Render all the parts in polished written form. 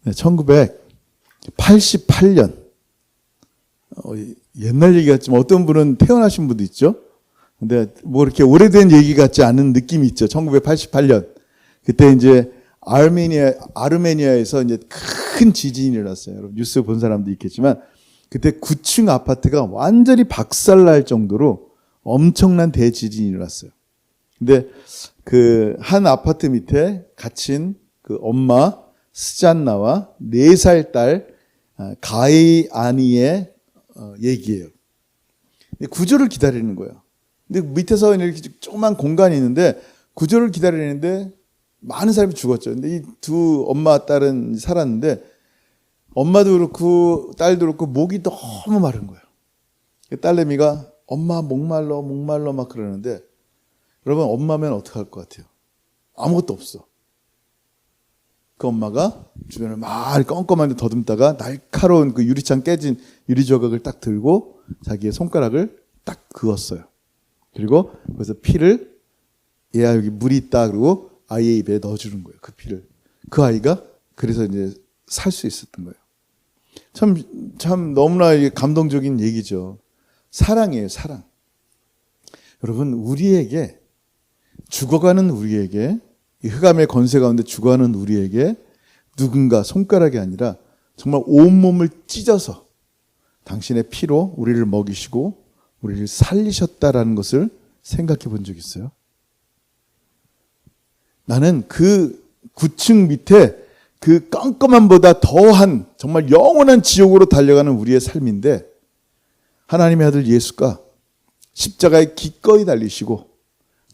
1988년 옛날 얘기 같지만 어떤 분은 태어나신 분도 있죠. 근데 뭐 이렇게 오래된 얘기 같지 않은 느낌이 있죠. 1988년 그때 이제 아르메니아에서 이제 큰 지진이 일어났어요. 여러분 뉴스 본 사람도 있겠지만 그때 9층 아파트가 완전히 박살날 정도로 엄청난 대지진이 일어났어요. 근데 그 한 아파트 밑에 갇힌 그 엄마 스잔나와 4살 딸 가이 아니의 얘기예요. 구조를 기다리는 거예요. 근데 밑에서 이렇게 조그만 공간이 있는데 구조를 기다리는데 많은 사람이 죽었죠. 근데 이 두 엄마 딸은 살았는데 엄마도 그렇고 딸도 그렇고 목이 너무 마른 거예요. 딸내미가 엄마 목말라 막 그러는데 여러분 엄마면 어떡할 것 같아요? 아무것도 없어. 그 엄마가 주변을 막 껌껌한데 더듬다가 날카로운 그 유리창 깨진 유리 조각을 딱 들고 자기의 손가락을 딱 그었어요. 그리고 그래서 피를 얘야 여기 물이 있다 그러고 아이의 입에 넣어주는 거예요. 그 피를. 그 아이가 그래서 이제 살 수 있었던 거예요. 참 너무나 감동적인 얘기죠. 사랑이에요, 사랑. 여러분 우리에게 죽어가는 우리에게 이 흑암의 권세 가운데 죽어가는 우리에게 누군가 손가락이 아니라 정말 온몸을 찢어서 당신의 피로 우리를 먹이시고 우리를 살리셨다라는 것을 생각해 본 적 있어요? 나는 그 9층 밑에 그 깜깜함보다 더한 정말 영원한 지옥으로 달려가는 우리의 삶인데 하나님의 아들 예수가 십자가에 기꺼이 달리시고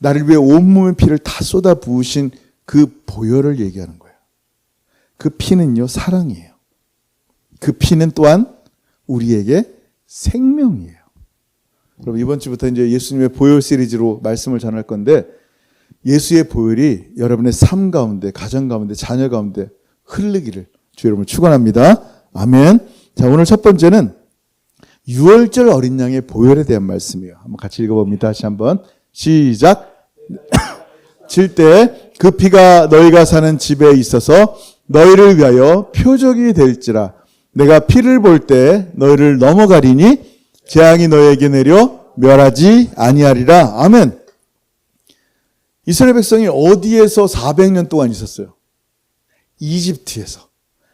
나를 위해 온몸의 피를 다 쏟아 부으신 그 보혈을 얘기하는 거예요. 그 피는요 사랑이에요. 그 피는 또한 우리에게 생명이에요. 여러분 이번 주부터 이제 예수님의 보혈 시리즈로 말씀을 전할 건데 예수의 보혈이 여러분의 삶 가운데, 가정 가운데, 자녀 가운데 흐르기를 주 여러분을 축원합니다. 아멘. 자, 오늘 첫 번째는 유월절 어린 양의 보혈에 대한 말씀이에요. 한번 같이 읽어봅니다. 다시 한번 시작. 칠 때 그 피가 너희가 사는 집에 있어서 너희를 위하여 표적이 될지라. 내가 피를 볼 때 너희를 넘어가리니 재앙이 너희에게 내려 멸하지 아니하리라. 아멘. 이스라엘 백성이 어디에서 400년 동안 있었어요? 이집트에서.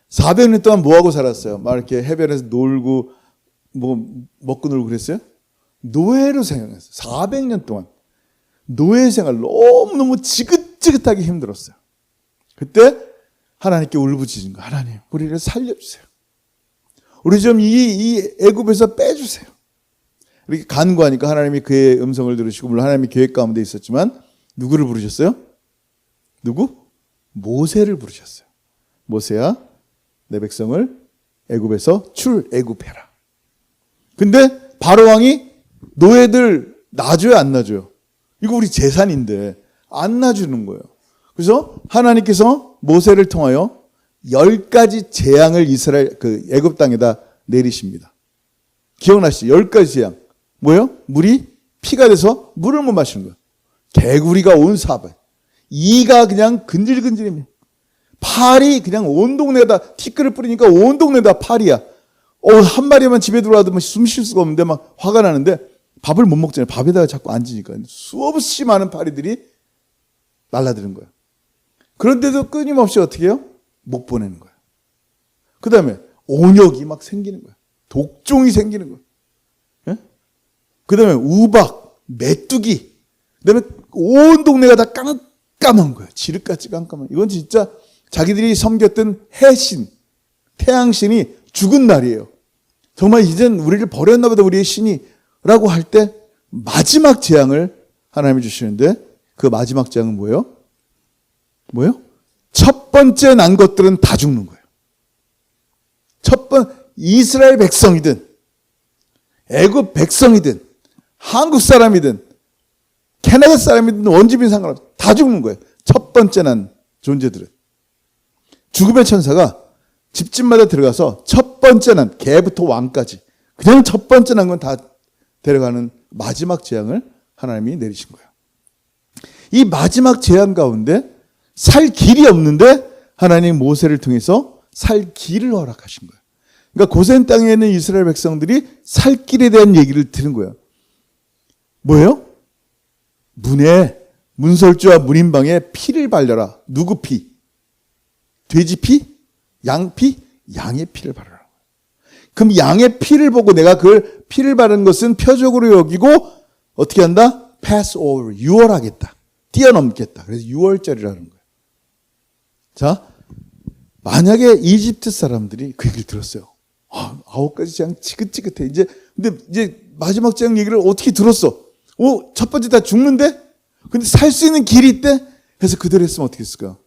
400년 동안 뭐하고 살았어요? 막 이렇게 해변에서 놀고 뭐 먹고 놀고 그랬어요? 노예로 생활했어요. 400년 동안. 노예 생활 너무너무 지긋지긋하게 힘들었어요. 그때 하나님께 울부짖은 거예요. 하나님, 우리를 살려주세요. 우리 좀 이 애굽에서 빼주세요. 이렇게 간구하니까 하나님이 그의 음성을 들으시고 물론 하나님의 계획 가운데 있었지만 누구를 부르셨어요? 누구? 모세를 부르셨어요. 모세야, 내 백성을 애굽에서 출애굽해라. 근데 바로 왕이 노예들 놔줘요, 안 놔줘요? 이거 우리 재산인데 안 놔주는 거예요. 그래서 하나님께서 모세를 통하여 10가지 재앙을 이스라엘 그 애굽 땅에다 내리십니다. 기억나시죠? 10가지 재앙. 뭐예요? 물이 피가 돼서 물을 못 마시는 거예요. 개구리가 온 사방. 이가 그냥 근질근질입니다. 팔이 그냥 온 동네에다 티끌을 뿌리니까 온 동네에다 팔이야. 한 마리만 집에 들어와도 숨 쉴 수가 없는데 막 화가 나는데 밥을 못 먹잖아요. 밥에다가 자꾸 앉으니까 수없이 많은 파리들이 날라드는 거예요. 그런데도 끊임없이 어떻게 해요? 못 보내는 거예요. 그 다음에 온역이 막 생기는 거예요. 독종이 생기는 거예요. 예? 그 다음에 우박, 메뚜기, 그 다음에 온 동네가 다 깜깜한 거예요. 지륵같이 깜깜한. 이건 진짜 자기들이 섬겼던 해신, 태양신이 죽은 날이에요. 정말 이젠 우리를 버렸나 보다 우리의 신이 라고 할 때 마지막 재앙을 하나님이 주시는데 그 마지막 재앙은 뭐예요? 뭐예요? 첫 번째 난 것들은 다 죽는 거예요. 이스라엘 백성이든 애굽 백성이든 한국 사람이든 캐나다 사람이든 원주민 상관없이 다 죽는 거예요. 첫 번째 난 존재들은. 죽음의 천사가 집집마다 들어가서 첫 번째 난 개부터 왕까지 그냥 첫 번째 난 건 다 데려가는 마지막 재앙을 하나님이 내리신 거예요. 이 마지막 재앙 가운데 살 길이 없는데 하나님 모세를 통해서 살 길을 허락하신 거예요. 그러니까 고센 땅에 있는 이스라엘 백성들이 살 길에 대한 얘기를 들은 거예요. 뭐예요? 문에 문설주와 문인방에 피를 발려라. 누구 피? 돼지 피? 양 피? 양의 피를 바르라. 그럼 양의 피를 보고 내가 그 피를 바르는 것은 표적으로 여기고 어떻게 한다? pass over, 유월하겠다. 뛰어넘겠다. 그래서 유월절이라는 거예요. 자, 만약에 이집트 사람들이 그 얘기를 들었어요. 9가지 재앙 지긋지긋해. 근데 이제 마지막 재앙 얘기를 어떻게 들었어? 첫 번째 다 죽는데? 근데 살 수 있는 길이 있대? 그래서 그대로 했으면 어떻게 했을까?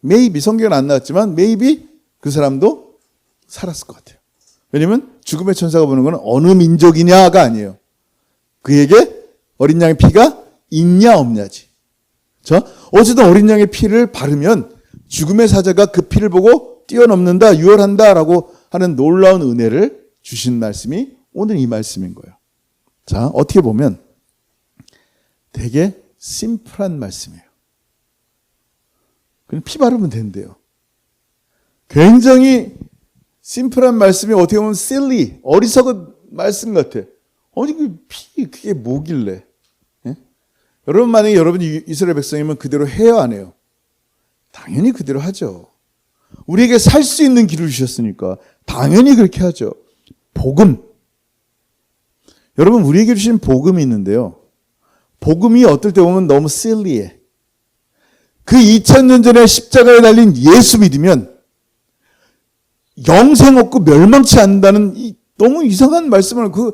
maybe, 성경은 안 나왔지만 maybe 그 사람도 살았을 것 같아요. 왜냐면 죽음의 천사가 보는 건 어느 민족이냐가 아니에요. 그에게 어린 양의 피가 있냐 없냐지. 자, 어쨌든 어린 양의 피를 바르면 죽음의 사자가 그 피를 보고 뛰어넘는다, 유월한다라고 하는 놀라운 은혜를 주신 말씀이 오늘 이 말씀인 거예요. 자, 어떻게 보면 되게 심플한 말씀이에요. 그냥 피 바르면 된대요. 굉장히 심플한 말씀이 어떻게 보면 silly, 어리석은 말씀 같아. 아니 그게 뭐길래? 예? 여러분 만약에 여러분이 이스라엘 백성이면 그대로 해요 안 해요? 당연히 그대로 하죠. 우리에게 살 수 있는 길을 주셨으니까 당연히 그렇게 하죠. 복음. 여러분 우리에게 주신 복음이 있는데요. 복음이 어떨 때 보면 너무 silly해. 그 2000년 전에 십자가에 달린 예수 믿으면 영생 없고 멸망치 않는다는 이 너무 이상한 말씀을 그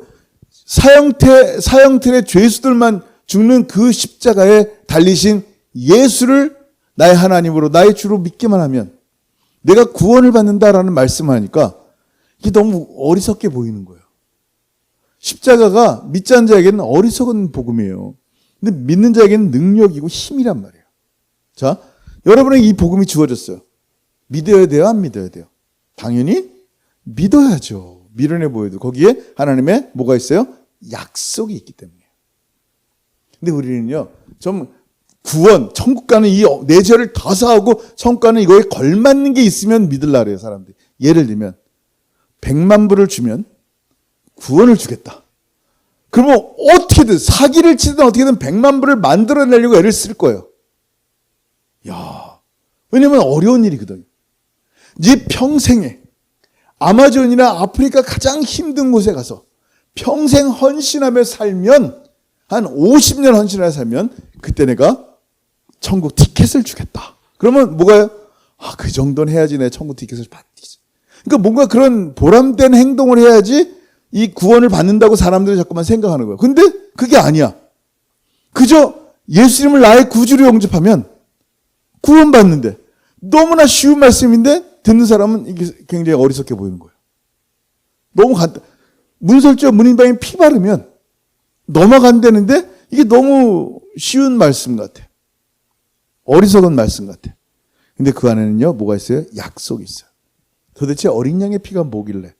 사형틀의 죄수들만 죽는 그 십자가에 달리신 예수를 나의 하나님으로 나의 주로 믿기만 하면 내가 구원을 받는다라는 말씀을 하니까 이게 너무 어리석게 보이는 거예요. 십자가가 믿지 않는 자에게는 어리석은 복음이에요. 근데 믿는 자에게는 능력이고 힘이란 말이에요. 자, 여러분에게 이 복음이 주어졌어요. 믿어야 돼요? 안 믿어야 돼요? 당연히 믿어야죠. 미련해 보여도 거기에 하나님의 뭐가 있어요? 약속이 있기 때문이에요. 근데 우리는요, 좀 구원, 천국 가는 이 내 죄를 다 사하고 천국 가는 이거에 걸맞는 게 있으면 믿으려고 그래요, 사람들이. 예를 들면 100만 불을 주면 구원을 주겠다. 그러면 어떻게든 사기를 치든 어떻게든 100만 불을 만들어내려고 애를 쓸 거예요. 야, 왜냐면 어려운 일이거든요. 네 평생에 아마존이나 아프리카 가장 힘든 곳에 가서 평생 헌신하며 살면 한 50년 헌신하며 살면 그때 내가 천국 티켓을 주겠다. 그러면 뭐가요? 그 정도는 해야지 내 천국 티켓을 받지. 그러니까 뭔가 그런 보람된 행동을 해야지 이 구원을 받는다고 사람들이 자꾸만 생각하는 거예요. 근데 그게 아니야. 그저 예수 이름을 나의 구주로 영접하면 구원받는데 너무나 쉬운 말씀인데 듣는 사람은 이게 굉장히 어리석게 보이는 거예요. 너무 간단. 문설주와 문인방에 피 바르면 넘어간다는데 이게 너무 쉬운 말씀 같아. 어리석은 말씀 같아. 근데 그 안에는요, 뭐가 있어요? 약속이 있어요. 도대체 어린 양의 피가 뭐길래?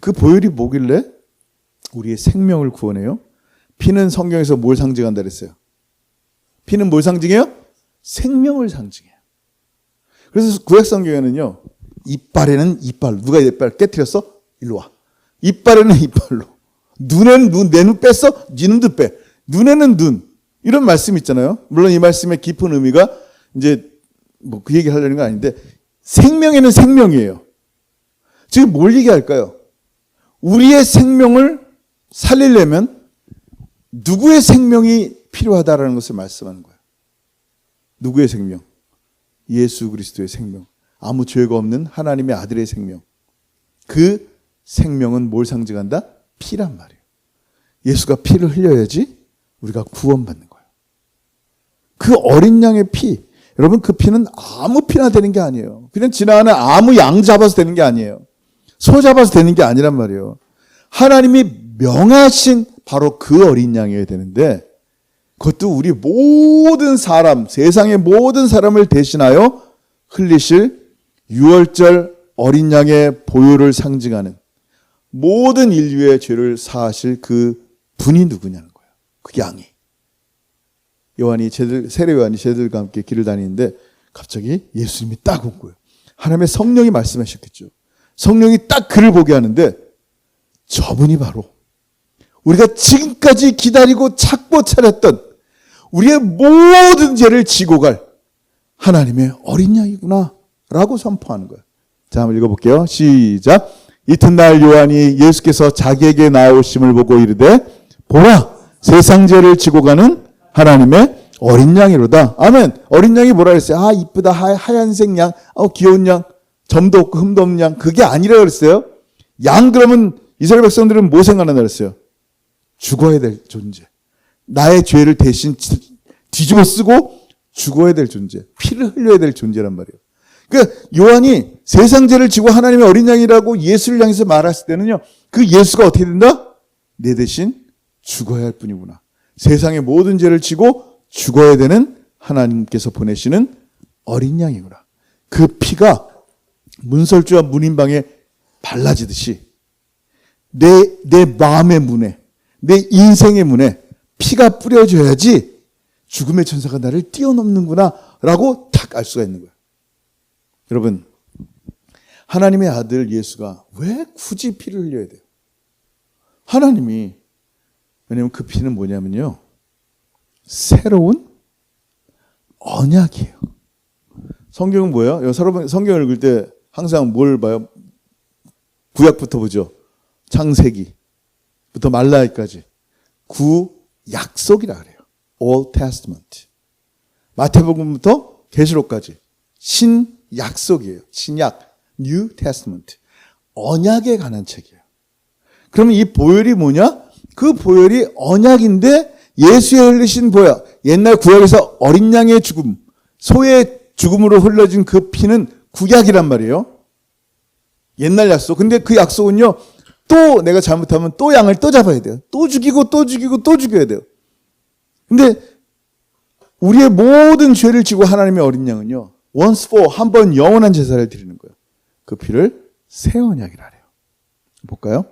그 보혈이 뭐길래? 우리의 생명을 구원해요. 피는 성경에서 뭘 상징한다 그랬어요? 피는 뭘 상징해요? 생명을 상징해요. 그래서 구약 성경에는요, 이빨에는 이빨로, 누가 이빨 깨트렸어? 일로 와. 이빨에는 이빨로. 눈에는 눈, 내 눈 뺐어? 네 눈도 빼. 눈에는 눈. 이런 말씀 있잖아요. 물론 이 말씀의 깊은 의미가 이제 뭐 그 얘기 하려는 건 아닌데 생명에는 생명이에요. 지금 뭘 얘기할까요? 우리의 생명을 살리려면 누구의 생명이 필요하다라는 것을 말씀하는 거예요. 누구의 생명? 예수 그리스도의 생명. 아무 죄가 없는 하나님의 아들의 생명. 그 생명은 뭘 상징한다? 피란 말이에요. 예수가 피를 흘려야지 우리가 구원받는 거예요. 그 어린 양의 피, 여러분 그 피는 아무 피나 되는 게 아니에요. 그냥 지나가는 아무 양 잡아서 되는 게 아니에요. 소 잡아서 되는 게 아니란 말이에요. 하나님이 명하신 바로 그 어린 양이어야 되는데 그것도 우리 모든 사람, 세상의 모든 사람을 대신하여 흘리실 유월절 어린 양의 보혈을 상징하는 모든 인류의 죄를 사하실 그 분이 누구냐는 거예요. 그 양이. 세례 요한이 제들과 함께 길을 다니는데 갑자기 예수님이 딱 온 거예요. 하나님의 성령이 말씀하셨겠죠. 성령이 딱 그를 보게 하는데 저분이 바로 우리가 지금까지 기다리고 찾고 차렸던 우리의 모든 죄를 지고 갈 하나님의 어린 양이구나 라고 선포하는 거예요. 자, 한번 읽어볼게요. 시작. 이튿날 요한이 예수께서 자기에게 나오심을 보고 이르되 보라 세상 죄를 지고 가는 하나님의 어린 양이로다. 아멘. 어린 양이 뭐라 그랬어요? 아 이쁘다 하얀색 양, 귀여운 양, 점도 없고 흠도 없는 양. 그게 아니라 그랬어요. 양 그러면 이스라엘 백성들은 뭐 생각하나 그랬어요? 죽어야 될 존재. 나의 죄를 대신 뒤집어 쓰고 죽어야 될 존재. 피를 흘려야 될 존재란 말이에요. 그러니까 요한이 세상 죄를 지고 하나님의 어린 양이라고 예수를 향해서 말했을 때는요. 그 예수가 어떻게 된다? 내 대신 죽어야 할 뿐이구나. 세상의 모든 죄를 지고 죽어야 되는 하나님께서 보내시는 어린 양이구나. 그 피가 문설주와 문인방에 발라지듯이 내 마음의 문에 내 인생의 문에 피가 뿌려져야지 죽음의 천사가 나를 뛰어넘는구나 라고 딱 알 수가 있는 거예요. 여러분 하나님의 아들 예수가 왜 굳이 피를 흘려야 돼요? 하나님이 왜냐하면 그 피는 뭐냐면요 새로운 언약이에요. 성경은 뭐예요? 여러분 성경을 읽을 때 항상 뭘 봐요? 구약부터 보죠. 창세기부터 말라기까지 구약속이라 그래요. Old Testament. 마태복음부터 계시록까지 신약속이에요. 신약 New Testament. 언약에 관한 책이에요. 그러면 이 보혈이 뭐냐? 그 보혈이 언약인데 예수의 흘리신 보혈, 옛날 구약에서 어린 양의 죽음, 소의 죽음으로 흘러진 그 피는 구약이란 말이에요. 옛날 약속. 근데 그 약속은요, 또 내가 잘못하면 또 양을 또 잡아야 돼요. 또 죽이고 또 죽이고 또 죽여야 돼요. 근데 우리의 모든 죄를 지고 하나님의 어린 양은요, once for 한 번 영원한 제사를 드리는 거예요. 그 피를 새 언약이라 해요. 볼까요?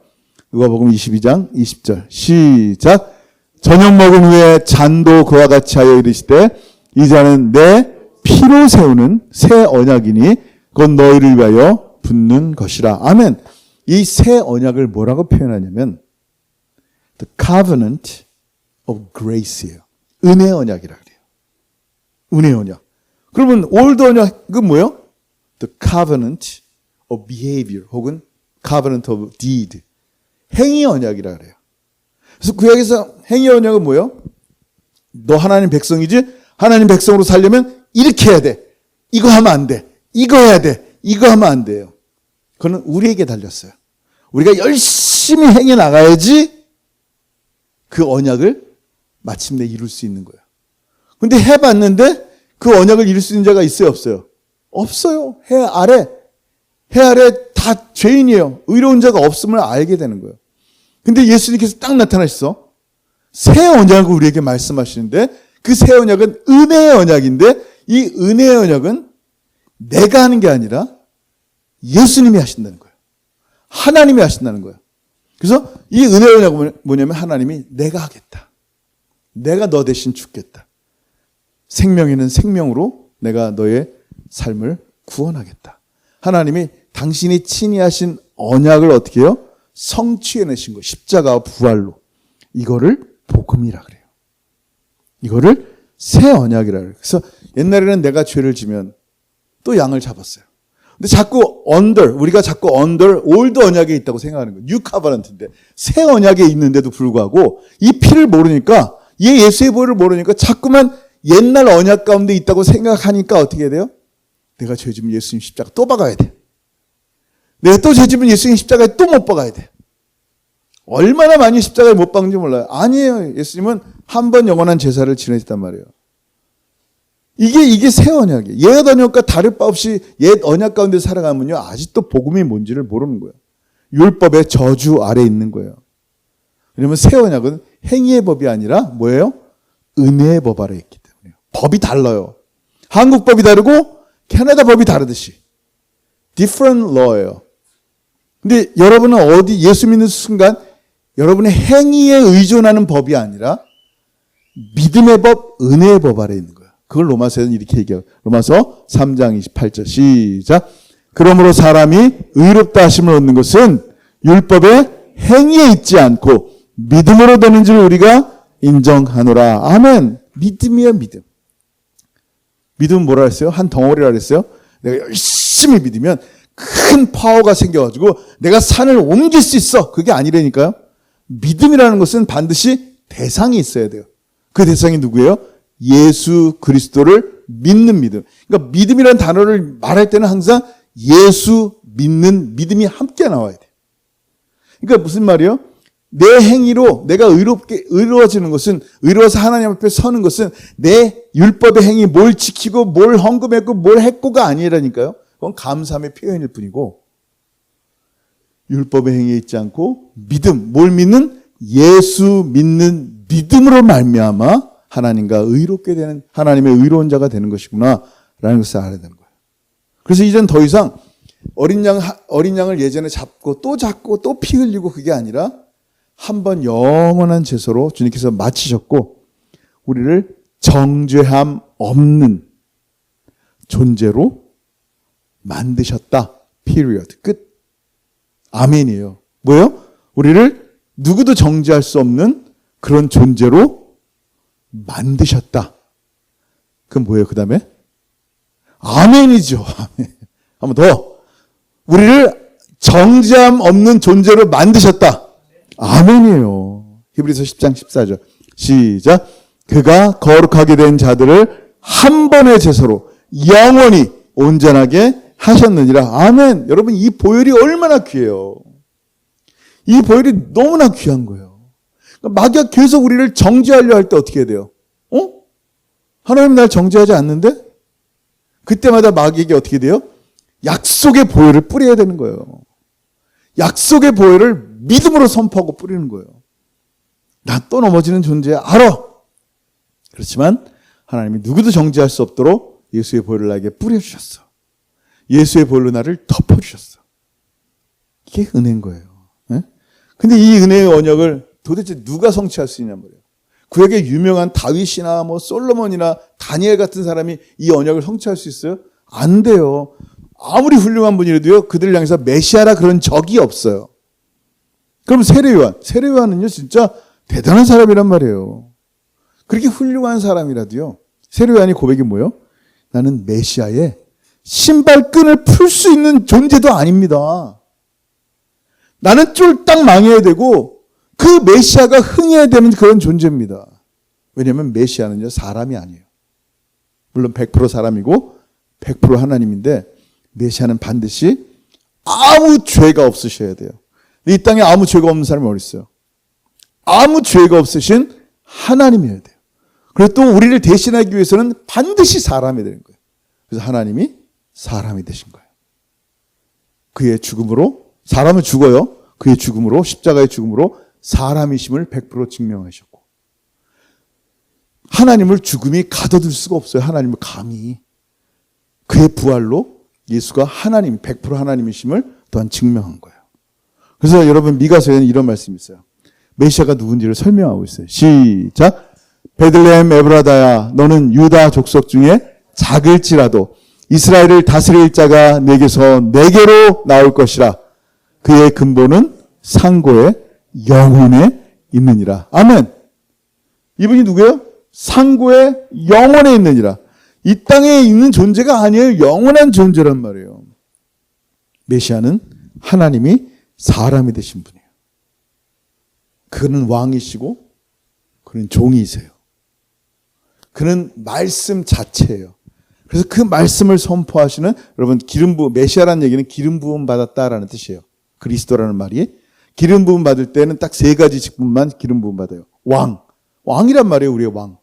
누가복음 22장 20절 시작. 저녁 먹은 후에 잔도 그와 같이 하여 이르시되 이 잔은 내 피로 세우는 새 언약이니 그건 너희를 위하여 붓는 것이라. 아멘. 이 새 언약을 뭐라고 표현하냐면 The Covenant of Grace예요. 은혜 언약이라 그래요. 은혜 언약. 그러면 Old 언약은 뭐예요? The Covenant of Behavior 혹은 Covenant of Deed. 행위 언약이라 그래요. 그래서 구약에서 행위 언약은 뭐예요? 너 하나님 백성이지? 하나님 백성으로 살려면 이렇게 해야 돼. 이거 하면 안 돼. 이거 해야 돼. 이거 하면 안 돼요. 그거는 우리에게 달렸어요. 우리가 열심히 행해 나가야지 그 언약을 마침내 이룰 수 있는 거예요. 근데 해봤는데 그 언약을 이룰 수 있는 자가 있어요? 없어요? 없어요. 해 아래 다 죄인이에요. 의로운 자가 없음을 알게 되는 거예요. 근데 예수님께서 딱 나타나셔서 새 언약을 우리에게 말씀하시는데 그 새 언약은 은혜의 언약인데 이 은혜의 언약은 내가 하는 게 아니라 예수님이 하신다는 거예요. 하나님이 하신다는 거예요. 그래서 이 은혜의 언약은 뭐냐면 하나님이 내가 하겠다. 내가 너 대신 죽겠다. 생명에는 생명으로 내가 너의 삶을 구원하겠다. 하나님이 당신이 친히 하신 언약을 어떻게 해요? 성취해내신 거. 십자가와 부활로. 이거를 복음이라 그래요. 이거를 새 언약이라 그래요. 그래서 옛날에는 내가 죄를 지면 또 양을 잡았어요. 근데 자꾸 우리가 자꾸 올드 언약에 있다고 생각하는 거예요. 뉴 카바넌트인데 새 언약에 있는데도 불구하고 이 피를 모르니까 이 예수의 보혈을 모르니까 자꾸만 옛날 언약 가운데 있다고 생각하니까 어떻게 돼요? 내가 죄 지면 예수님 십자가 또 박아야 돼. 내가 또 죄 지면 예수님 십자가에 또 못 박아야 돼. 얼마나 많이 십자가에 못 박는지 몰라요. 아니에요. 예수님은 한 번 영원한 제사를 지내셨단 말이에요. 이게 새 언약이에요. 옛 언약과 다를 바 없이 옛 언약 가운데 살아가면요. 아직도 복음이 뭔지를 모르는 거예요. 율법의 저주 아래 있는 거예요. 왜냐하면 새 언약은 행위의 법이 아니라 뭐예요? 은혜의 법 아래 있기 때문에. 법이 달라요. 한국 법이 다르고 캐나다 법이 다르듯이. different law예요. 근데 여러분은 예수 믿는 순간 여러분의 행위에 의존하는 법이 아니라 믿음의 법, 은혜의 법 아래 있는 거예요. 그걸 로마서에는 이렇게 얘기해요. 로마서 3장 28절 시작. 그러므로 사람이 의롭다 하심을 얻는 것은 율법의 행위에 있지 않고 믿음으로 되는 줄 우리가 인정하노라. 아멘. 믿음이야, 믿음. 믿음은 뭐라 했어요? 한 덩어리라 그랬어요? 내가 열심히 믿으면 큰 파워가 생겨가지고 내가 산을 옮길 수 있어. 그게 아니라니까요. 믿음이라는 것은 반드시 대상이 있어야 돼요. 그 대상이 누구예요? 예수 그리스도를 믿는 믿음. 그러니까 믿음이라는 단어를 말할 때는 항상 예수 믿는 믿음이 함께 나와야 돼요. 그러니까 무슨 말이에요? 내 행위로 내가 의로워지는 것은, 의로워서 하나님 앞에 서는 것은 내 율법의 행위, 뭘 지키고 뭘 헌금했고 뭘 했고가 아니라니까요. 그건 감사함의 표현일 뿐이고, 율법의 행위에 있지 않고 믿음, 뭘 믿는? 예수 믿는 믿음으로 말미암아 하나님과 의롭게 되는, 하나님의 의로운 자가 되는 것이구나 라는 것을 알아야 되는 거예요. 그래서 이젠 더 이상 어린 양을 예전에 잡고 또 피 흘리고 그게 아니라 한 번 영원한 제사로 주님께서 마치셨고 우리를 정죄함 없는 존재로 만드셨다. period. 끝. 아멘이에요. 뭐예요? 우리를 누구도 정죄할 수 없는 그런 존재로 만드셨다. 그럼 뭐예요? 그 다음에? 아멘이죠. 아멘. 한 번 더. 우리를 정죄함 없는 존재로 만드셨다. 아멘이에요. 히브리서 10장 14절. 시작. 그가 거룩하게 된 자들을 한 번의 제사로 영원히 온전하게 하셨느니라. 아멘. 여러분, 이 보혈이 얼마나 귀해요. 이 보혈이 너무나 귀한 거예요. 마귀가 계속 우리를 정죄하려 할 때 어떻게 해야 돼요? 하나님 날 정죄하지 않는데? 그때마다 마귀에게 어떻게 돼요? 약속의 보혈을 뿌려야 되는 거예요. 약속의 보혈을 믿음으로 선포하고 뿌리는 거예요. 나 또 넘어지는 존재야. 알아. 그렇지만 하나님이 누구도 정죄할 수 없도록 예수의 보혈을 나에게 뿌려주셨어. 예수의 보혈로 나를 덮어주셨어. 이게 은혜인 거예요. 네? 근데 이 은혜의 언약을 도대체 누가 성취할 수 있냔 말이에요. 구약의 유명한 다윗이나 솔로몬이나 다니엘 같은 사람이 이 언약을 성취할 수 있어요? 안 돼요. 아무리 훌륭한 분이라도요, 그들을 향해서 메시아라 그런 적이 없어요. 그럼 세례요한은요, 진짜 대단한 사람이란 말이에요. 그렇게 훌륭한 사람이라도요, 세례요한이 고백이 뭐예요? 나는 메시아의 신발끈을 풀 수 있는 존재도 아닙니다. 나는 쫄딱 망해야 되고 그 메시아가 흥해야 되는 그런 존재입니다. 왜냐하면 메시아는요, 사람이 아니에요. 물론 100% 사람이고 100% 하나님인데 메시아는 반드시 아무 죄가 없으셔야 돼요. 이 땅에 아무 죄가 없는 사람이 어디 있어요? 아무 죄가 없으신 하나님이어야 돼요. 그래서 또 우리를 대신하기 위해서는 반드시 사람이 되는 거예요. 그래서 하나님이 사람이 되신 거예요. 그의 죽음으로, 사람은 죽어요. 그의 죽음으로, 십자가의 죽음으로 사람이심을 100% 증명하셨고, 하나님을 죽음이 가둬둘 수가 없어요. 하나님을 감히. 그의 부활로 예수가 하나님, 100% 하나님이심을 또한 증명한 거예요. 그래서 여러분, 미가서에는 이런 말씀이 있어요. 메시아가 누군지를 설명하고 있어요. 시작. 베들레헴 에브라다야, 너는 유다 족속 중에 작을지라도 이스라엘을 다스릴 자가 내게서 내게로 나올 것이라. 그의 근본은 상고의 영혼에 있느니라. 아멘. 이분이 누구예요? 상고의 영혼에 있느니라. 이 땅에 있는 존재가 아니에요. 영원한 존재란 말이에요. 메시아는 하나님이 사람이 되신 분이에요. 그는 왕이시고 그는 종이세요. 그는 말씀 자체예요. 그래서 그 말씀을 선포하시는, 여러분, 메시아라는 얘기는 기름 부음 받았다라는 뜻이에요. 그리스도라는 말이 기름 부음 받을 때는 딱 세 가지 직분만 기름 부음 받아요. 왕이란 말이에요. 우리의 왕.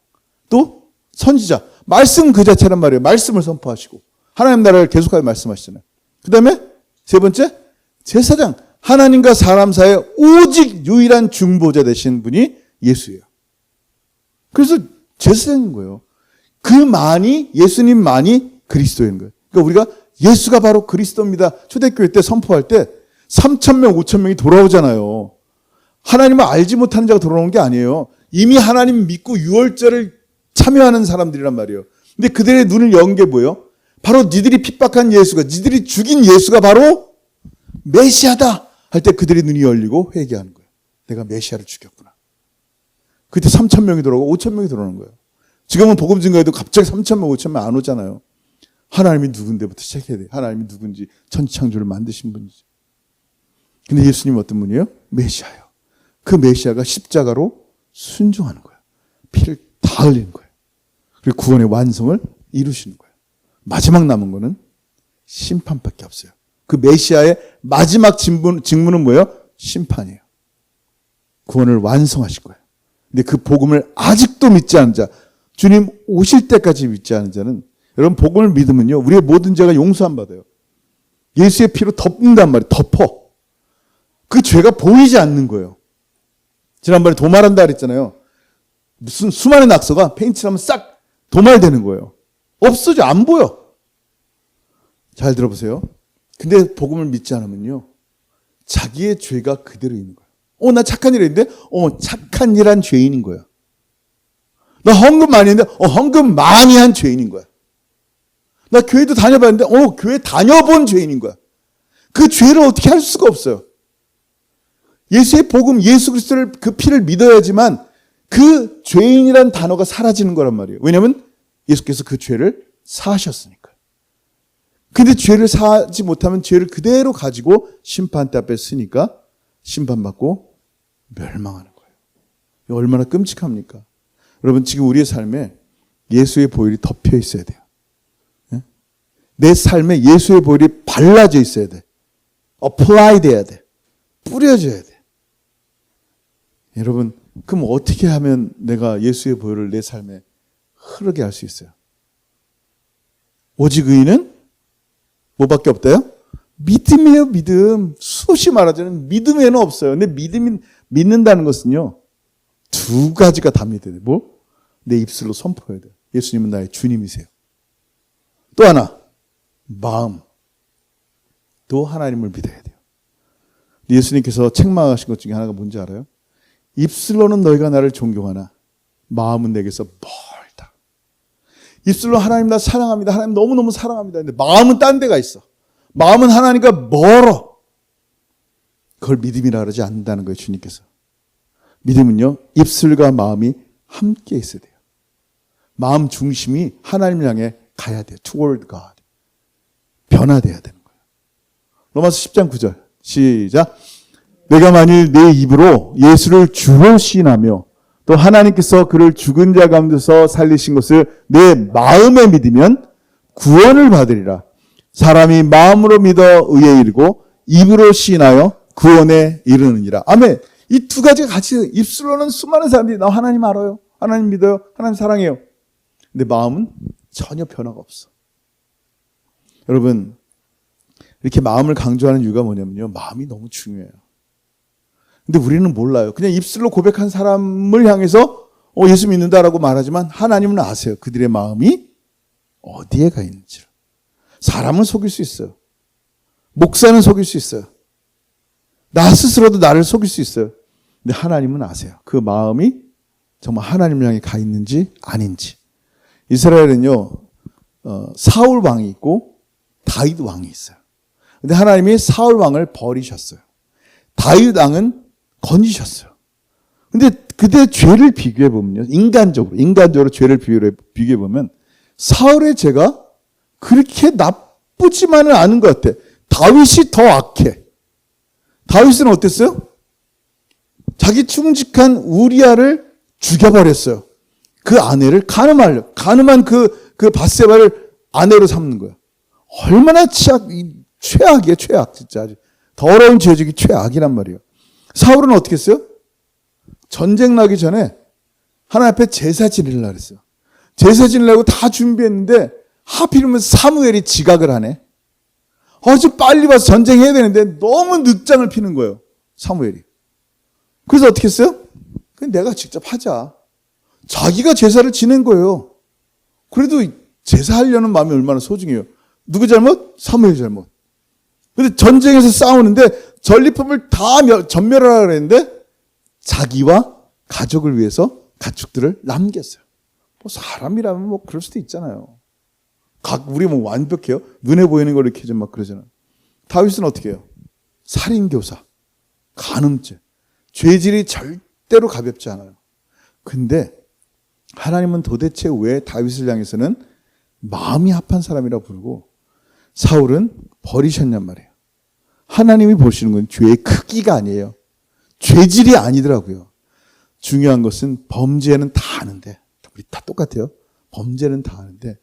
또 선지자, 말씀 그 자체란 말이에요. 말씀을 선포하시고 하나님 나라를 계속하게 말씀하시잖아요. 그 다음에 세 번째, 제사장. 하나님과 사람 사이에 오직 유일한 중보자 되신 분이 예수예요. 그래서 제사장인 거예요. 예수님만이 그리스도인 거예요. 그러니까 우리가 예수가 바로 그리스도입니다. 초대교회 때 선포할 때 3,000명, 5,000명이 돌아오잖아요. 하나님을 알지 못하는 자가 돌아오는 게 아니에요. 이미 하나님 믿고 유월절을 참여하는 사람들이란 말이에요. 근데 그들의 눈을 연 게 뭐예요? 바로 니들이 핍박한 예수가, 니들이 죽인 예수가 바로 메시아다 할 때 그들의 눈이 열리고 회개하는 거예요. 내가 메시아를 죽였구나. 그때 3,000명이 들어오고 5,000명이 들어오는 거예요. 지금은 복음 증거에도 갑자기 3,000명, 5,000명 안 오잖아요. 하나님이 누군데부터 시작해야 돼요. 하나님이 누군지, 천지창조를 만드신 분이지. 근데 예수님은 어떤 분이에요? 메시아예요. 그 메시아가 십자가로 순종하는 거예요. 피를 다 흘리는 거예요. 그리고 구원의 완성을 이루시는 거예요. 마지막 남은 거는 심판밖에 없어요. 그 메시아의 마지막 직무는 뭐예요? 심판이에요. 구원을 완성하실 거예요. 근데 그 복음을 아직도 믿지 않은 자, 주님 오실 때까지 믿지 않은 자는, 여러분 복음을 믿으면요, 우리의 모든 죄가 용서 안 받아요. 예수의 피로 덮는단 말이에요. 덮어. 그 죄가 보이지 않는 거예요. 지난번에 도말한다 그랬잖아요. 무슨 수많은 낙서가 페인트하면 싹 도말되는 거예요. 없어져. 안 보여. 잘 들어보세요. 근데 복음을 믿지 않으면요, 자기의 죄가 그대로 있는 거예요. 나 착한 일 했는데, 착한 일 한 죄인인 거야. 나 헌금 많이 했는데, 헌금 많이 한 죄인인 거야. 나 교회도 다녀봤는데, 교회 다녀본 죄인인 거야. 그 죄를 어떻게 할 수가 없어요. 예수의 복음, 예수 그리스도를, 그 피를 믿어야지만 그 죄인이란 단어가 사라지는 거란 말이에요. 왜냐하면 예수께서 그 죄를 사하셨으니까. 근데 죄를 사하지 못하면 죄를 그대로 가지고 심판대 앞에 쓰니까 심판받고 멸망하는 거예요. 얼마나 끔찍합니까? 여러분, 지금 우리의 삶에 예수의 보혈이 덮여 있어야 돼요. 내 삶에 예수의 보혈이 발라져 있어야 돼. apply 돼야 돼. 뿌려져야 돼. 여러분, 그럼 어떻게 하면 내가 예수의 보혈을 내 삶에 흐르게 할 수 있어요? 오직 의인은 뭐밖에 없다요? 믿음이에요, 믿음. 수없이 말하자면 믿음에는 없어요. 근데 믿는다는 것은요, 두 가지가 다 믿어야 돼요. 뭐? 내 입술로 선포해야 돼요. 예수님은 나의 주님이세요. 또 하나, 마음. 또 하나님을 믿어야 돼요. 예수님께서 책망하신 것 중에 하나가 뭔지 알아요? 입술로는 너희가 나를 존경하나 마음은 내게서 멀다. 입술로 하나님 나 사랑합니다. 하나님 너무너무 사랑합니다. 근데 마음은 딴 데가 있어. 마음은 하나님과 멀어. 그걸 믿음이라 그러지 않는다는 거예요, 주님께서. 믿음은요, 입술과 마음이 함께 있어야 돼요. 마음 중심이 하나님을 향해 가야 돼요. Toward God. 변화돼야 되는 거예요. 로마서 10장 9절 시작. 내가 만일 내 입으로 예수를 주로 시인하며 또 하나님께서 그를 죽은 자 가운데서 살리신 것을 내 마음에 믿으면 구원을 받으리라. 사람이 마음으로 믿어 의에 이르고 입으로 시인하여 구원에 이르느니라. 아멘. 이 두 가지가 같이, 입술로는 수많은 사람들이 나 하나님 알아요, 하나님 믿어요, 하나님 사랑해요. 근데 마음은 전혀 변화가 없어. 여러분, 이렇게 마음을 강조하는 이유가 뭐냐면요, 마음이 너무 중요해요. 근데 우리는 몰라요. 그냥 입술로 고백한 사람을 향해서 예수 믿는다라고 말하지만 하나님은 아세요. 그들의 마음이 어디에 가 있는지를. 사람은 속일 수 있어요. 목사는 속일 수 있어요. 나 스스로도 나를 속일 수 있어요. 근데 하나님은 아세요. 그 마음이 정말 하나님을 향해 가 있는지 아닌지. 이스라엘은요, 사울 왕이 있고 다윗 왕이 있어요. 근데 하나님이 사울 왕을 버리셨어요. 다윗 왕은 건지셨어요. 근데 그때 죄를 비교해 보면요, 인간적으로 죄를 비교해 보면 사울의 죄가 그렇게 나쁘지만은 않은 것 같아. 다윗이 더 악해. 다윗은 어땠어요? 자기 충직한 우리아를 죽여버렸어요. 그 아내를 가늠한 그 밧세바를 아내로 삼는 거예요. 얼마나 최악이에요, 최악. 진짜 더러운 죄 중에 최악이란 말이에요. 사울은 어떻게 했어요? 전쟁 나기 전에 하나님 앞에 제사 지내려고 그랬어요. 제사 지내려고 다 준비했는데 하필이면 사무엘이 지각을 하네. 좀 빨리 와서 전쟁해야 되는데 너무 늑장을 피는 거예요, 사무엘이. 그래서 어떻게 했어요? 그냥 내가 직접 하자. 자기가 제사를 지낸 거예요. 그래도 제사하려는 마음이 얼마나 소중해요. 누구 잘못? 사무엘 잘못. 근데 전쟁에서 싸우는데 전리품을 다 전멸하라 그랬는데 자기와 가족을 위해서 가축들을 남겼어요. 사람이라면 그럴 수도 있잖아요. 우리 뭐 완벽해요? 눈에 보이는 걸 이렇게 좀 막 그러잖아요. 다윗은 어떻게 해요? 살인교사, 간음죄, 죄질이 절대로 가볍지 않아요. 근데 하나님은 도대체 왜 다윗을 향해서는 마음이 합한 사람이라 부르고 사울은 버리셨냔 말이에요. 하나님이 보시는 건 죄의 크기가 아니에요. 죄질이 아니더라고요. 중요한 것은 범죄는 다 아는데, 우리 다 똑같아요. 범죄는 다 아는데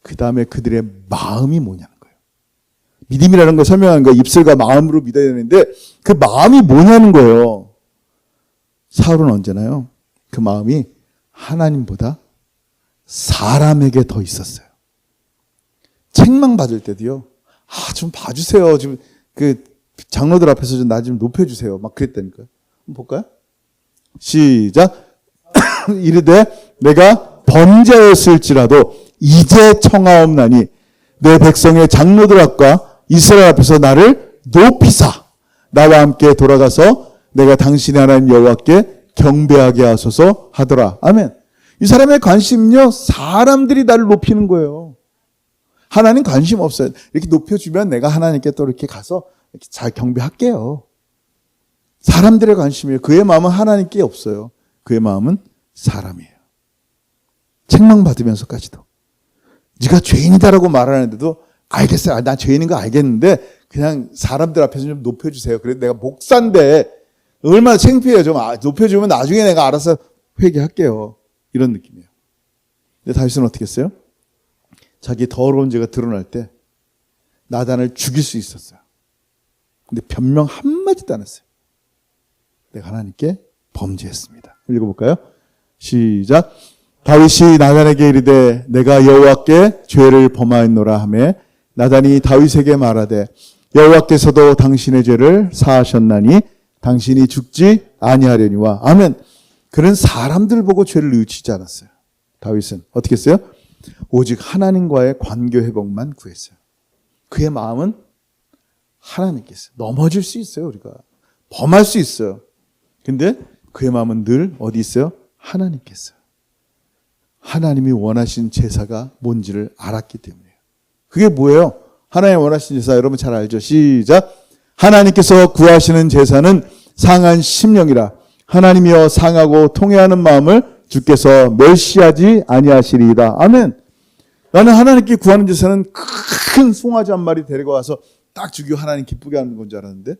그 다음에 그들의 마음이 뭐냐는 거예요. 믿음이라는 걸 설명하는 거예요. 입술과 마음으로 믿어야 되는데 그 마음이 뭐냐는 거예요. 사울은 언제나요? 그 마음이 하나님보다 사람에게 더 있었어요. 책망 받을 때도요. 좀 봐주세요. 지금 그 장로들 앞에서 좀 나 좀 높여주세요. 막 그랬다니까요. 한번 볼까요? 시작. 이르되 내가 범죄였을지라도 이제 청하옵나니 내 백성의 장로들 앞과 이스라엘 앞에서 나를 높이사 나와 함께 돌아가서 내가 당신의 하나님 여호와께 경배하게 하소서 하더라. 아멘. 이 사람의 관심은요, 사람들이 나를 높이는 거예요. 하나님 관심 없어요. 이렇게 높여주면 내가 하나님께 또 이렇게 가서 이렇게 잘 경배할게요. 사람들의 관심이에요. 그의 마음은 하나님께 없어요. 그의 마음은 사람이에요. 책망받으면서까지도. 네가 죄인이다라고 말하는데도 알겠어요. 나 죄인인 거 알겠는데 그냥 사람들 앞에서 좀 높여주세요. 그래도 내가 목사인데 얼마나 창피해요. 좀 높여주면 나중에 내가 알아서 회개할게요. 이런 느낌이에요. 근데 다윗은 어떻게 했어요? 자기 더러운 죄가 드러날 때 나단을 죽일 수 있었어요. 근데 변명 한마디도 안 했어요. 내가 하나님께 범죄했습니다. 읽어볼까요? 시작. 다윗이 나단에게 이르되 내가 여호와께 죄를 범하였노라 하매 나단이 다윗에게 말하되 여호와께서도 당신의 죄를 사하셨나니 당신이 죽지 아니하려니와. 아멘. 그는 사람들 보고 죄를 뉘우치지 않았어요. 다윗은 어떻게 했어요? 오직 하나님과의 관계 회복만 구했어요. 그의 마음은 하나님께 있어요. 넘어질 수 있어요. 우리가 범할 수 있어요. 근데 그의 마음은 늘 어디 있어요? 하나님께 있어요. 하나님이 원하신 제사가 뭔지를 알았기 때문이에요. 그게 뭐예요? 하나님이 원하신 제사 여러분 잘 알죠? 시작. 하나님께서 구하시는 제사는 상한 심령이라 하나님이여 상하고 통회하는 마음을 주께서 멸시하지 아니하시리이다. 아멘. 나는 하나님께 구하는 제사는 큰 송아지 한 마리 데리고 와서 딱 죽이고 하나님 기쁘게 하는 건 줄 알았는데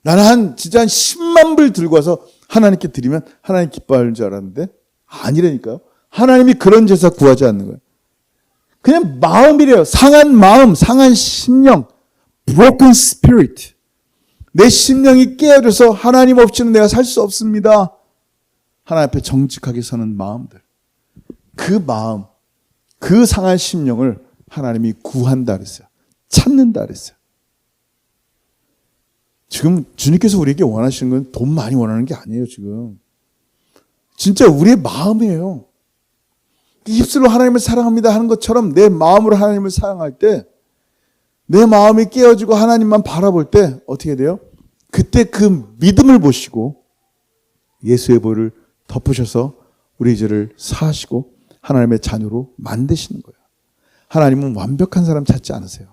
나는 진짜 한 10만 불 들고 와서 하나님께 드리면 하나님 기뻐할 줄 알았는데 아니라니까요. 하나님이 그런 제사 구하지 않는 거예요. 그냥 마음이래요. 상한 마음, 상한 심령, broken spirit. 내 심령이 깨어져서 하나님 없이는 내가 살 수 없습니다. 하나님 앞에 정직하게 서는 마음들. 그 마음, 그 상한 심령을 하나님이 구한다 그랬어요. 찾는다 그랬어요. 지금 주님께서 우리에게 원하시는 건 돈 많이 원하는 게 아니에요, 지금. 진짜 우리의 마음이에요. 입술로 하나님을 사랑합니다 하는 것처럼 내 마음으로 하나님을 사랑할 때 내 마음이 깨어지고 하나님만 바라볼 때 어떻게 돼요? 그때 그 믿음을 보시고 예수의 보혈을 덮으셔서 우리 죄를 사하시고 하나님의 자녀로 만드시는 거예요. 하나님은 완벽한 사람 찾지 않으세요.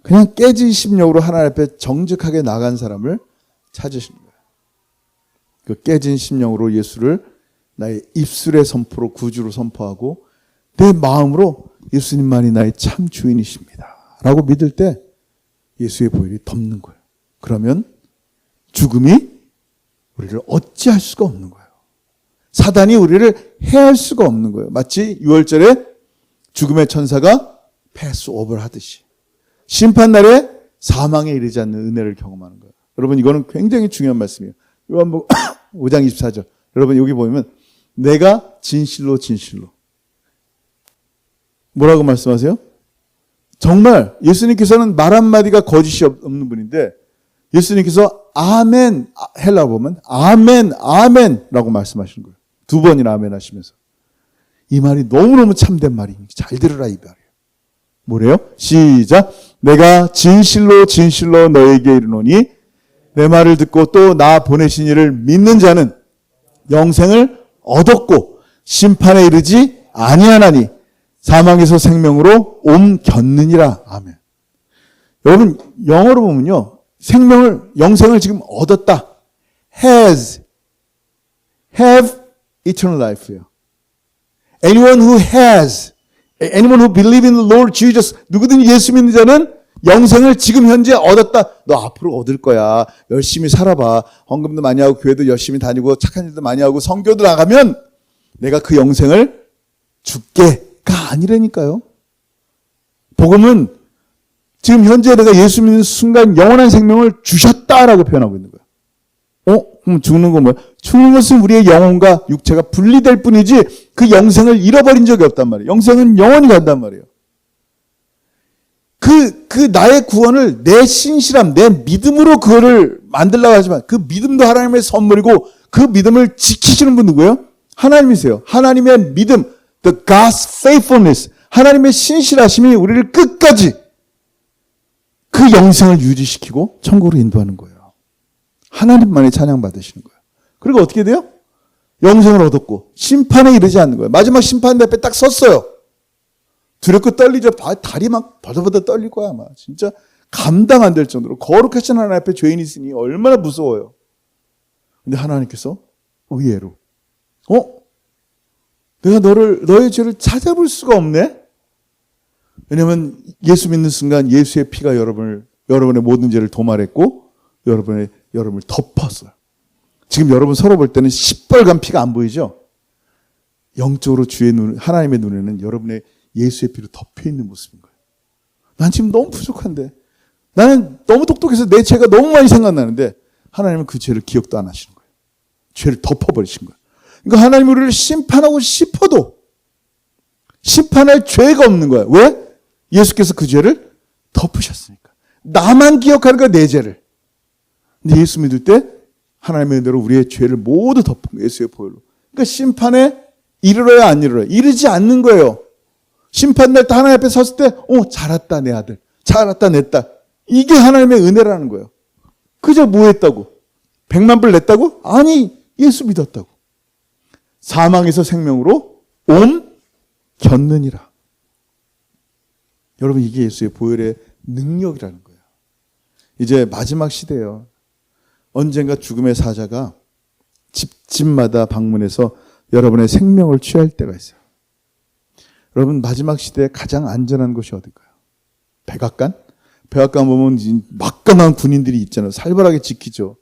그냥 깨진 심령으로 하나님 앞에 정직하게 나간 사람을 찾으시는 거예요. 그 깨진 심령으로 예수를 나의 입술의 선포로 구주로 선포하고 내 마음으로 예수님만이 나의 참 주인이십니다 라고 믿을 때 예수의 보혈이 덮는 거예요. 그러면 죽음이 우리를 어찌할 수가 없는 거예요. 사단이 우리를 해할 수가 없는 거예요. 마치 6월절에 죽음의 천사가 패스오버를 하듯이 심판날에 사망에 이르지 않는 은혜를 경험하는 거예요. 여러분 이거는 굉장히 중요한 말씀이에요. 요한복음 5장 24절. 여러분 여기 보면 내가 진실로 뭐라고 말씀하세요? 정말 예수님께서는 말 한마디가 거짓이 없는 분인데 예수님께서 아멘, 헬라어 보면 아멘, 아멘라고 말씀하시는 거예요. 2번이나 아멘 하시면서. 이 말이 너무너무 참된 말이니 잘 들으라 이 말이에요. 뭐래요? 시작. 내가 진실로 너에게 이르노니 내 말을 듣고 또 나 보내신 이를 믿는 자는 영생을 얻었고 심판에 이르지 아니하나니 사망에서 생명으로 옮겼느니라. 아멘. 여러분 영어로 보면요, 영생을 지금 얻었다. have eternal life예요. Anyone who believe in the Lord Jesus, 누구든지 예수 믿는 자는 영생을 지금 현재 얻었다. 너 앞으로 얻을 거야. 열심히 살아봐. 헌금도 많이 하고 교회도 열심히 다니고 착한 일도 많이 하고 성교도 나가면 내가 그 영생을 줄게가 아니라니까요. 복음은 지금 현재 내가 예수 믿는 순간 영원한 생명을 주셨다라고 표현하고 있는 거예요. 그럼 죽는 건 뭐야? 죽는 것은 우리의 영혼과 육체가 분리될 뿐이지 그 영생을 잃어버린 적이 없단 말이에요. 영생은 영원히 간단 말이에요. 그 나의 구원을 내 신실함, 내 믿음으로 그거를 만들려고 하지만 그 믿음도 하나님의 선물이고 그 믿음을 지키시는 분 누구예요? 하나님이세요. 하나님의 믿음, the God's faithfulness, 하나님의 신실하심이 우리를 끝까지 그 영생을 유지시키고 천국으로 인도하는 거예요. 하나님만이 찬양받으시는 거예요. 그리고 어떻게 돼요? 영생을 얻었고 심판에 이르지 않는 거예요. 마지막 심판 앞에 딱 섰어요. 두렵고 떨리죠. 다리 막 버들버들 떨릴 거야 아마. 진짜 감당 안 될 정도로 거룩하신 하나님 앞에 죄인이 있으니 얼마나 무서워요. 근데 하나님께서 의외로 내가 너의 죄를 찾아볼 수가 없네? 왜냐하면 예수 믿는 순간 예수의 피가 여러분의 모든 죄를 도말했고 여러분을 덮었어요. 지금 여러분 서로 볼 때는 시뻘건 피가 안 보이죠? 영적으로 하나님의 눈에는 여러분의 예수의 피로 덮여있는 모습인 거예요. 난 지금 너무 부족한데, 나는 너무 똑똑해서 내 죄가 너무 많이 생각나는데 하나님은 그 죄를 기억도 안 하시는 거예요. 죄를 덮어버리신 거예요. 그러니까 하나님이 우리를 심판하고 싶어도 심판할 죄가 없는 거예요. 왜? 예수께서 그 죄를 덮으셨으니까. 나만 기억하는 거야, 내 죄를. 근데 예수 믿을 때 하나님의 은혜로 우리의 죄를 모두 덮은 거예요. 예수의 보혈로. 그러니까 심판에 이르러야 안 이르러야. 이르지 않는 거예요. 심판날 때 하나님 앞에 섰을 때 잘했다 내 아들. 잘했다 내 딸. 이게 하나님의 은혜라는 거예요. 그저 뭐 했다고? 100만 불 냈다고? 아니, 예수 믿었다고. 사망에서 생명으로 옮겼느니라. 여러분 이게 예수의 보혈의 능력이라는 거예요. 이제 마지막 시대예요. 언젠가 죽음의 사자가 집마다 방문해서 여러분의 생명을 취할 때가 있어요. 여러분 마지막 시대에 가장 안전한 곳이 어딜까요? 백악관? 백악관 보면 막강한 군인들이 있잖아요. 살벌하게 지키죠.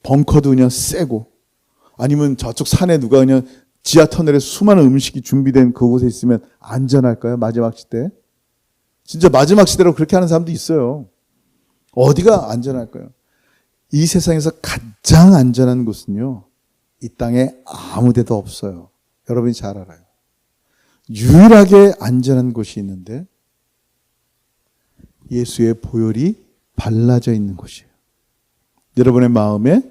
벙커도 그냥 세고, 아니면 저쪽 산에 누가 그냥 지하 터널에 수많은 음식이 준비된 그곳에 있으면 안전할까요? 마지막 시대에? 진짜 마지막 시대로 그렇게 하는 사람도 있어요. 어디가 안전할까요? 이 세상에서 가장 안전한 곳은요, 이 땅에 아무 데도 없어요. 여러분이 잘 알아요. 유일하게 안전한 곳이 있는데 예수의 보혈이 발라져 있는 곳이에요. 여러분의 마음에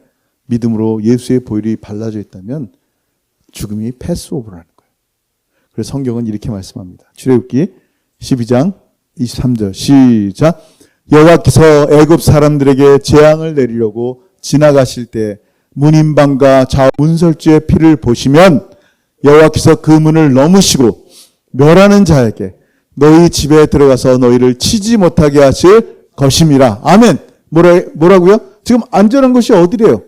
믿음으로 예수의 보혈이 발라져 있다면 죽음이 패스오버라는 거예요. 그래서 성경은 이렇게 말씀합니다. 출애굽기 12장 23절 시작. 여호와께서 애굽 사람들에게 재앙을 내리려고 지나가실 때 문인방과 좌우 문설주의 피를 보시면 여호와께서 그 문을 넘으시고 멸하는 자에게 너희 집에 들어가서 너희를 치지 못하게 하실 것임이라. 아멘. 뭐라고요? 지금 안전한 곳이 어디래요?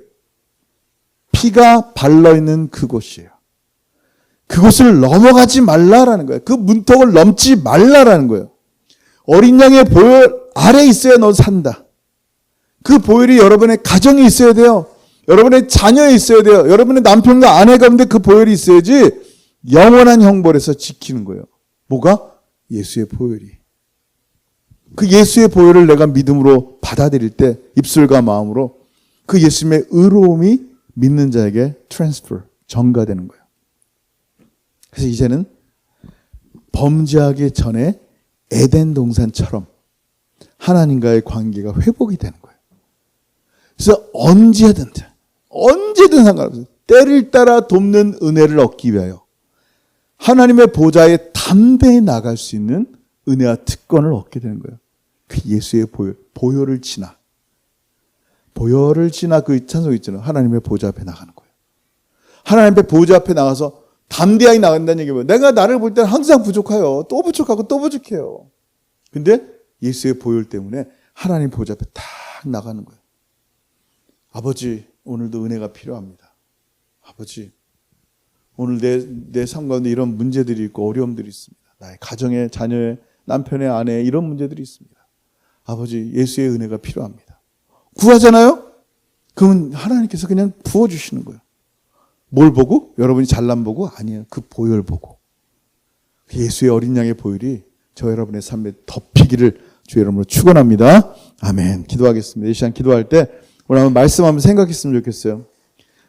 피가 발라있는 그곳이에요. 그곳을 넘어가지 말라라는 거예요. 그 문턱을 넘지 말라라는 거예요. 어린 양의 보혈 아래 있어야 너 산다. 그 보혈이 여러분의 가정에 있어야 돼요. 여러분의 자녀에 있어야 돼요. 여러분의 남편과 아내 가운데 그 보혈이 있어야지 영원한 형벌에서 지키는 거예요. 뭐가? 예수의 보혈이. 그 예수의 보혈을 내가 믿음으로 받아들일 때 입술과 마음으로 그 예수님의 의로움이 믿는 자에게 트랜스퍼, 전가되는 거예요. 그래서 이제는 범죄하기 전에 에덴 동산처럼 하나님과의 관계가 회복이 되는 거예요. 그래서 언제든 상관없어요. 때를 따라 돕는 은혜를 얻기 위하여 하나님의 보좌에 담대히 나갈 수 있는 은혜와 특권을 얻게 되는 거예요. 그 예수의 보혈을 지나 그 찬송 있잖아요. 하나님의 보좌 앞에 나가는 거예요. 하나님의 보좌 앞에 나가서 담대하게 나간다는 얘기예요. 내가 나를 볼 때는 항상 부족해요. 또 부족하고 또 부족해요. 근데 예수의 보혈 때문에 하나님 보좌 앞에 딱 나가는 거예요. 아버지, 오늘도 은혜가 필요합니다. 아버지, 오늘 내 삶 가운데 이런 문제들이 있고 어려움들이 있습니다. 나의 가정에, 자녀의, 남편의, 아내의 이런 문제들이 있습니다. 아버지, 예수의 은혜가 필요합니다. 구하잖아요? 그러면 하나님께서 그냥 부어주시는 거예요. 뭘 보고? 여러분이 잘난 보고? 아니에요. 그 보혈 보고. 예수의 어린 양의 보혈이 저 여러분의 삶에 덮이기를 주 여러분으로 축원합니다. 아멘. 기도하겠습니다. 이 시간 기도할 때 오늘 한번 말씀 한번 생각했으면 좋겠어요.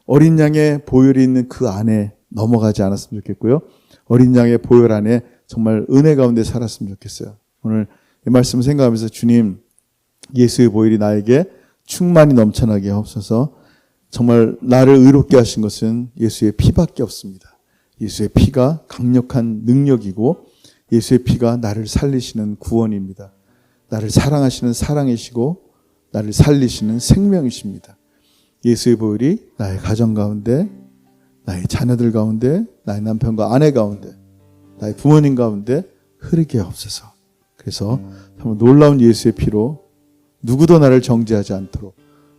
어린 양의 보혈이 있는 그 안에 넘어가지 않았으면 좋겠고요. 어린 양의 보혈 안에 정말 은혜 가운데 살았으면 좋겠어요. 오늘 이 말씀을 생각하면서 주님, 예수의 보혈이 나에게 충만히 넘쳐나게 하옵소서. 정말 나를 의롭게 하신 것은 예수의 피밖에 없습니다. 예수의 피가 강력한 능력이고 예수의 피가 나를 살리시는 구원입니다. 나를 사랑하시는 사랑이시고 나를 살리시는 생명이십니다. 예수의 보혈이 나의 가정 가운데, 나의 자녀들 가운데, 나의 남편과 아내 가운데, 나의 부모님 가운데 흐르게 하옵소서. 그래서 정말 놀라운 예수의 피로 누구도 나를 정죄하지 않도록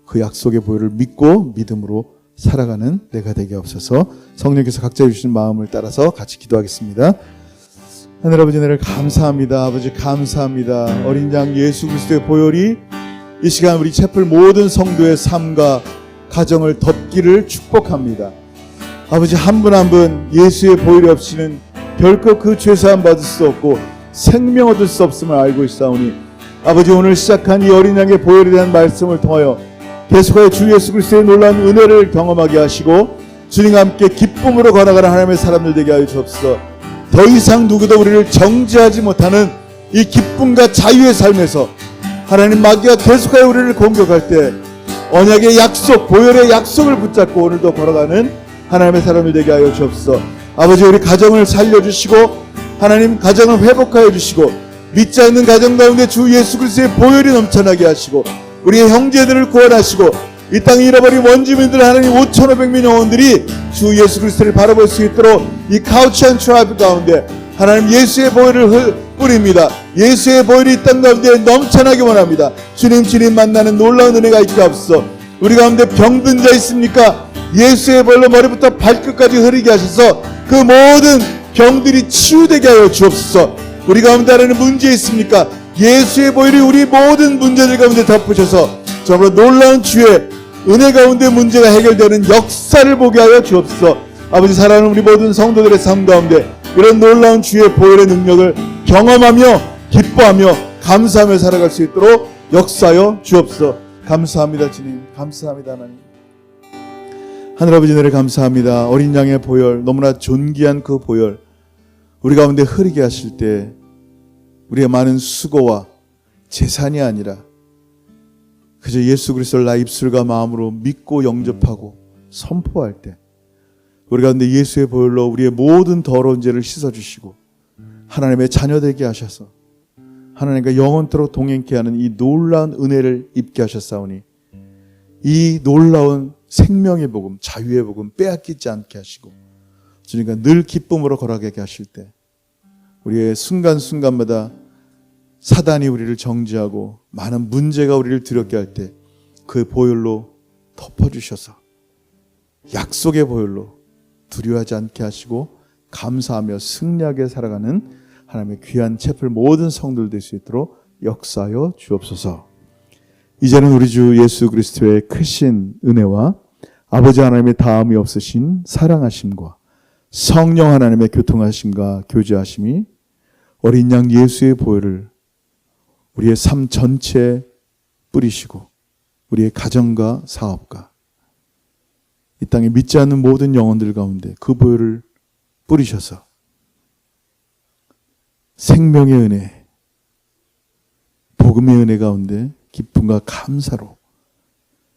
그 약속의 보혈을 믿고 믿음으로 살아가는 내가 되게 하옵소서. 성령께서 각자 주신 마음을 따라서 같이 기도하겠습니다. 하늘 아버지, 은혜를 감사합니다. 아버지 감사합니다. 어린 양 예수 그리스도의 보혈이 이 시간 우리 채플 모든 성도의 삶과 가정을 덮기를 축복합니다. 아버지, 한 분 한 분 예수의 보혈이 없이는 결코 그 죄사함 받을 수 없고 생명 얻을 수 없음을 알고 있사오니 아버지, 오늘 시작한 이 어린 양의 보혈에 대한 말씀을 통하여 계속하여 주 예수 그리스도의 놀라운 은혜를 경험하게 하시고 주님과 함께 기쁨으로 걸어가는 하나님의 사람들 되게 하여 주옵소서. 더 이상 누구도 우리를 정죄하지 못하는 이 기쁨과 자유의 삶에서 하나님 마귀가 계속하여 우리를 공격할 때 언약의 약속, 보혈의 약속을 붙잡고 오늘도 걸어가는 하나님의 사람들 되게 하여 주옵소서. 아버지, 우리 가정을 살려주시고 하나님 가정을 회복하여 주시고 믿지 않는 가정 가운데 주 예수 그리스도의 보혈이 넘쳐나게 하시고 우리의 형제들을 구원하시고 이 땅에 잃어버린 원주민들 하나님 5,500명 영혼들이 주 예수 그리스도를 바라볼 수 있도록 이 카우치안 트라이브 가운데 하나님 예수의 보혈을 뿌립니다. 예수의 보혈이 이 땅 가운데 넘쳐나게 원합니다. 주님 만나는 놀라운 은혜가 있게 없어. 우리 가운데 병든 자 있습니까? 예수의 보혈로 머리부터 발끝까지 흐르게 하셔서 그 모든 병들이 치유되게 하여 주옵소서. 우리 가운데 하나님 문제 있습니까? 예수의 보혈이 우리 모든 문제들 가운데 덮으셔서 정말 놀라운 주의 은혜 가운데 문제가 해결되는 역사를 보게 하여 주옵소서. 아버지, 사랑하는 우리 모든 성도들의 삶 가운데 이런 놀라운 주의 보혈의 능력을 경험하며 기뻐하며 감사하며 살아갈 수 있도록 역사하여 주옵소서. 감사합니다 주님. 감사합니다 하나님. 하늘 아버지, 은혜를 감사합니다. 어린 양의 보혈, 너무나 존귀한 그 보혈 우리 가운데 흐르게 하실 때 우리의 많은 수고와 재산이 아니라 그저 예수 그리스도를 나의 입술과 마음으로 믿고 영접하고 선포할 때 우리 가운데 예수의 보혈로 우리의 모든 더러운 죄를 씻어주시고 하나님의 자녀 되게 하셔서 하나님과 영원토록 동행케 하는 이 놀라운 은혜를 입게 하셨사오니 이 놀라운 생명의 복음, 자유의 복음 빼앗기지 않게 하시고 주님과 늘 기쁨으로 걸어가게 하실 때 우리의 순간순간마다 사단이 우리를 정죄하고 많은 문제가 우리를 두렵게 할 때 그 보혈로 덮어주셔서 약속의 보혈로 두려워하지 않게 하시고 감사하며 승리하게 살아가는 하나님의 귀한 채플 모든 성도들 될 수 있도록 역사하여 주옵소서. 이제는 우리 주 예수 그리스도의 크신 은혜와 아버지 하나님의 다함이 없으신 사랑하심과 성령 하나님의 교통하심과 교제하심이 어린 양 예수의 보혈을 우리의 삶 전체에 뿌리시고 우리의 가정과 사업과 이 땅에 믿지 않는 모든 영혼들 가운데 그 보혈을 뿌리셔서 생명의 은혜, 복음의 은혜 가운데 기쁨과 감사로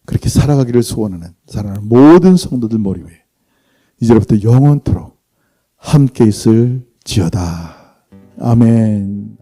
그렇게 살아가기를 소원하는 사랑하는 모든 성도들 머리 위에 이제부터 영원토록 함께 있을지어다. 아멘.